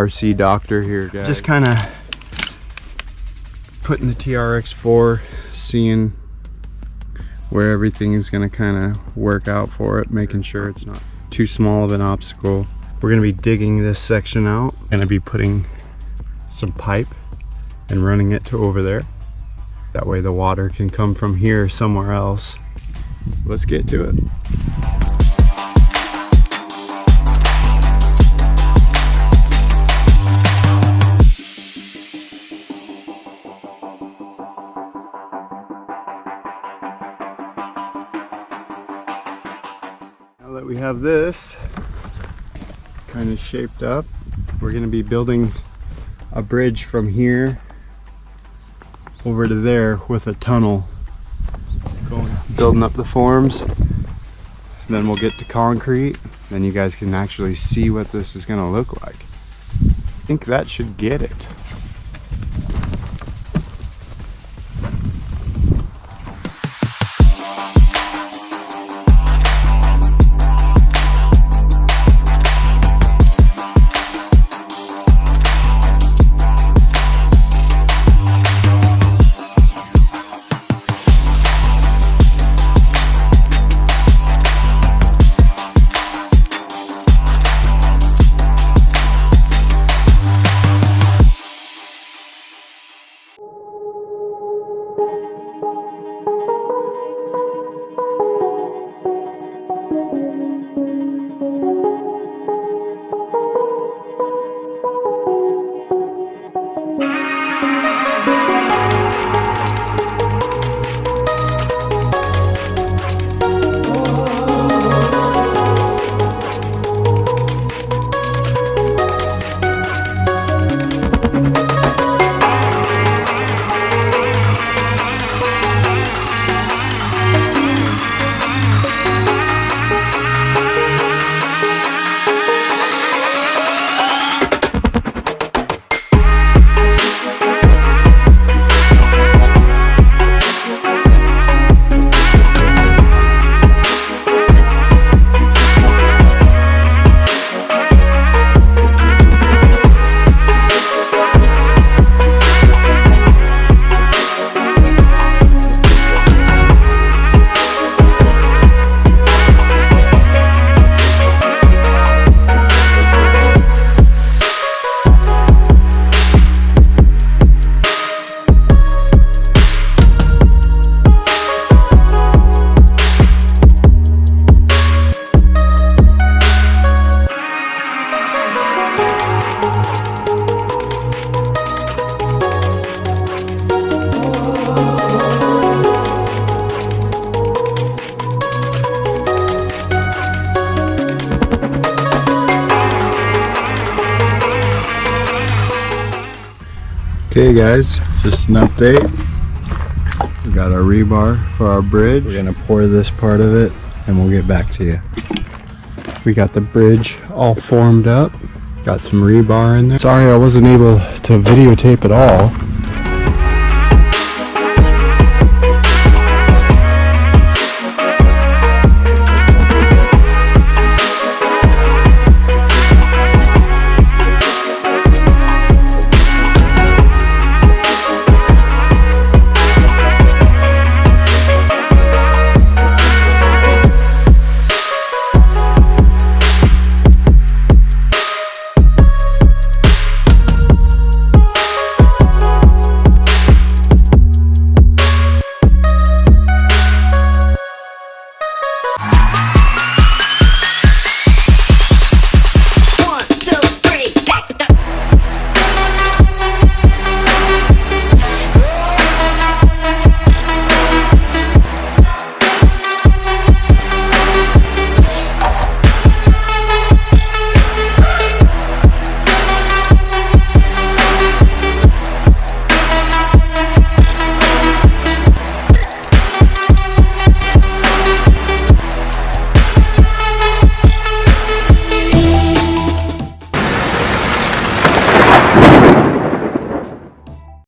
RC doctor here, guys. Just kind of putting the TRX4, seeing where everything is going to kind of work out for it, making sure it's not too small of an obstacle. We're going to be digging this section out. Going to be putting some pipe and running it to over there. That way the water can come from here somewhere else. Let's get to it. Now that we have this kind of shaped up, we're going to be building a bridge from here over to there with a tunnel. Building up the forms, then we'll get to concrete, then you guys can actually see what this is going to look like. I think that should get it. Okay guys, just an update. We got our rebar for our bridge. We're gonna pour this part of it and we'll get back to you. We got the bridge all formed up. Got some rebar in there. Sorry I wasn't able to videotape it all.